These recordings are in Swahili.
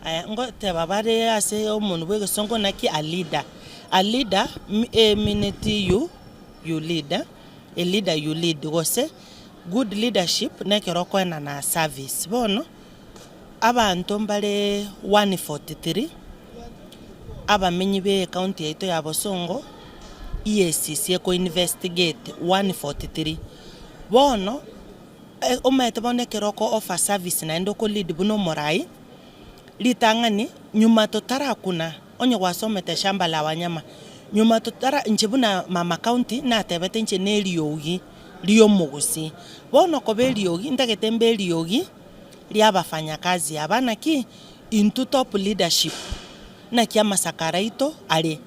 Ngo teba bare ase omuntu bwegesongo naki a leader. A leader minute you lead. A leader you lead. Gose good leadership nekeroko na service. Bono abantu mbale 143 abamenyi be county yaito ya Bosongo EACC ko investigate 143. Bono omete bonekeroko offer service na ndoko lead buno morai litangani nyuma totara kuna onye wasomete shamba la wanyama nyuma totara nchebuna mama county na tebete nche neliogi liyo mugusi bono kobeliogi ndagete liogi liabafanya kazi abana ki into top leadership na kia masakara ito ale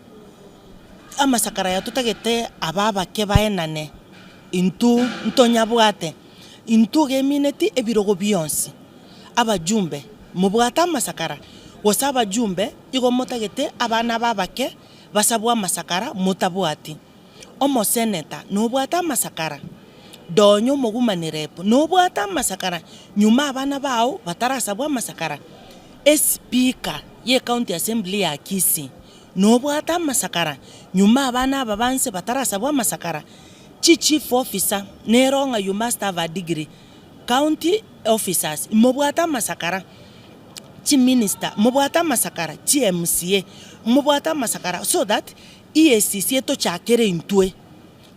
amasakara ya tutagete ababa kebaenane into ntonyabwate into gemineti ebirogo bionsi abajumbe mubwata masakara wasaba jumbe igo motagete abana babake basabwa masakara mutabwati omo seneta no bwata masakara donyo mugumanirep no bwata masakara nyuma abana bao batarasabwa masakara speaker ye county assembly ya Kisii no bwata masakara nyuma abana babanse batarasabwa masakara chief officer neronga you must have a degree county officers mubwata masakara chi minister mubwata masakara chi MCA mubwata masakara so that EACC to chakere intwe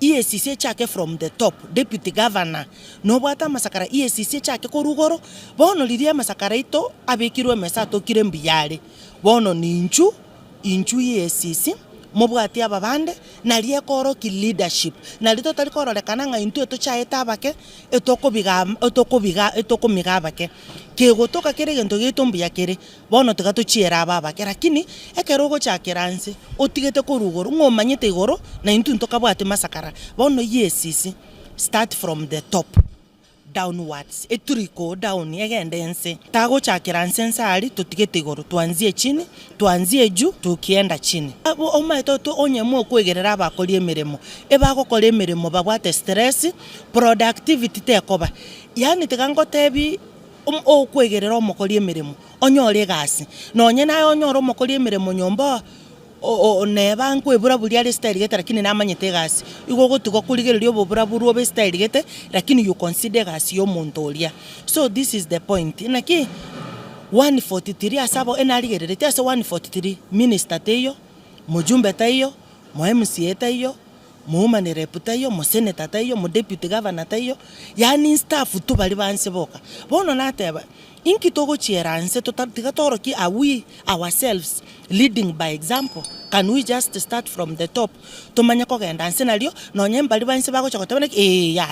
EACC chake from the top deputy governor no bwata masakara EACC chake korugoro bono liria masakara ito abekirwe mesa to kirembiyale bono ninchu EACC mubwati ababande na liye koro ki leadership na lito tali koro lekana nga intu eto chaeta abake etoko miga abake kego toka kere gento geto mbiya kere bono tegato chiera abake lakini ekerogo chakeranse otigete korugoro ngomanyete igoro na intu ntoka bwate masakara bono EACC start from the top downwards eturiko down yegendense tago chakiranse nsari tutigete igoro tuanzie chini tuanzie juu tukienda chini omaito to onyemo kwegerera abakori emiremo ebagokora emiremo babwate stress productivity tekoba yani tegangotebi okwegerera omokori emiremo onyore gasi nonye nayo onyoro omokori emiremo nyomba neba nkwebura buri ari style gete lakini namanyete gasi igo gotugo kurigererio bobura buru obe style gete lakini you consider gasi yo muntu oria so this is the point naki 143 asabo enarigerere tese 143 minister teyo mujumbe teyo mo MCA teyo mo human rep teyo mo senator teyo mo deputy governor teyo yani staff tu bali banse boka bono nateba inkitogo chieranse totatigatoroki are we ourselves leading by example can we just start from the top tumanya kogenda nsenalio nonye mbali banse bako chakotebana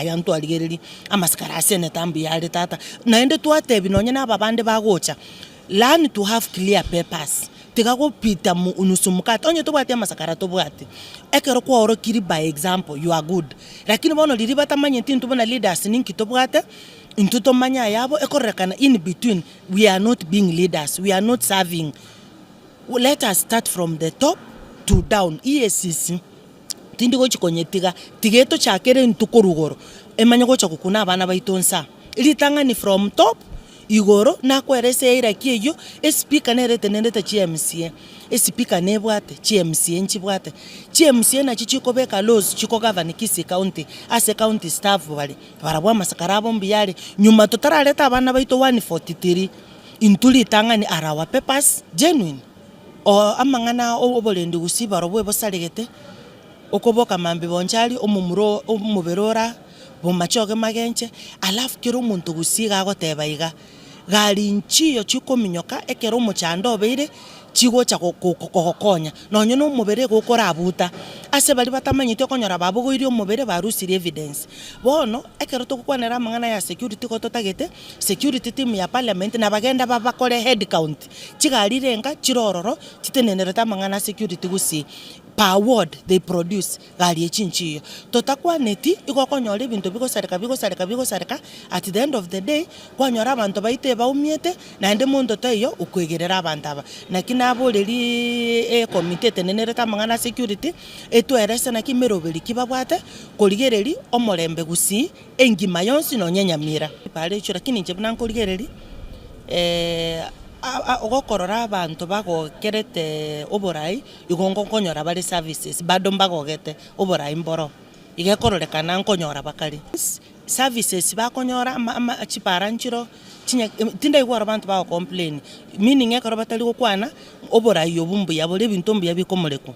ya ntu aligereri amaskara senator ambi yali tata naende tuatebi nonye nababande bagocha learn to have clear papers tigago pita mu unusumukata onye tobwate masakara tobwate ekero kwa oro kiri by example you are good lakini bono liribata manye tintu bona leaders ninki tobwate intuto manya yabo ekorekana in between we are not being leaders we are not serving let us start from the top to down EACC tindigo chikonyetiga tigeto chakere ntukorugoro emanya gocha kukuna abana baitonsa ilitangani from top igoro na kwerese ira kiyo speaker nerete nendete CMCA speaker nebwate CMCA nchibwate CMCA na chichikobeka laws chiko govern Kisii county as a county staff bali barabwa masakara bombi yale nyuma totaraleta abana baito 143 intuli tangani arawa papers genuine o amangana obolendi gusiba robwe bosalegete okoboka mambe bonchali omumuro omuberora bomachoge magenche alafu kiro muntu gusiga agotebaiga gali nchiyo chikominyoka ekero muchando obeire chigo cha kokokonya nonye no mubere gukora abuta ase bali batamanyite okonyora babugo irio mubere barusiri evidence bono ekero tokukwanera mangana ya security kototagete security team ya parliament na bagenda babakore head count chigalirenga chirororo chitenenereta mangana security gusi per word they produce gali echinchiyo totakwa neti igokonyora ebintu bigosareka at the end of the day kwanyora abantu baite baumiete na ende mundo tayo ukwegerera abantu aba nakina aboreri committee tenenereta mangana security etwerese na kimeroberi kibabwate korigereri omorembe gusi engima yonsi no nyanyamira pale icho lakini nje buna nkorigereri ogokorora abantu bagokerete oborai igongo nkonyora bari services bado mbagogete oborai mboro igekororekana nkonyora bakari services bakonyora chipara nchiro tinda igwara abantu bago complain meaning ekoro batari gukwana oborai obumbu yabo lebintu mbu yabikomoreko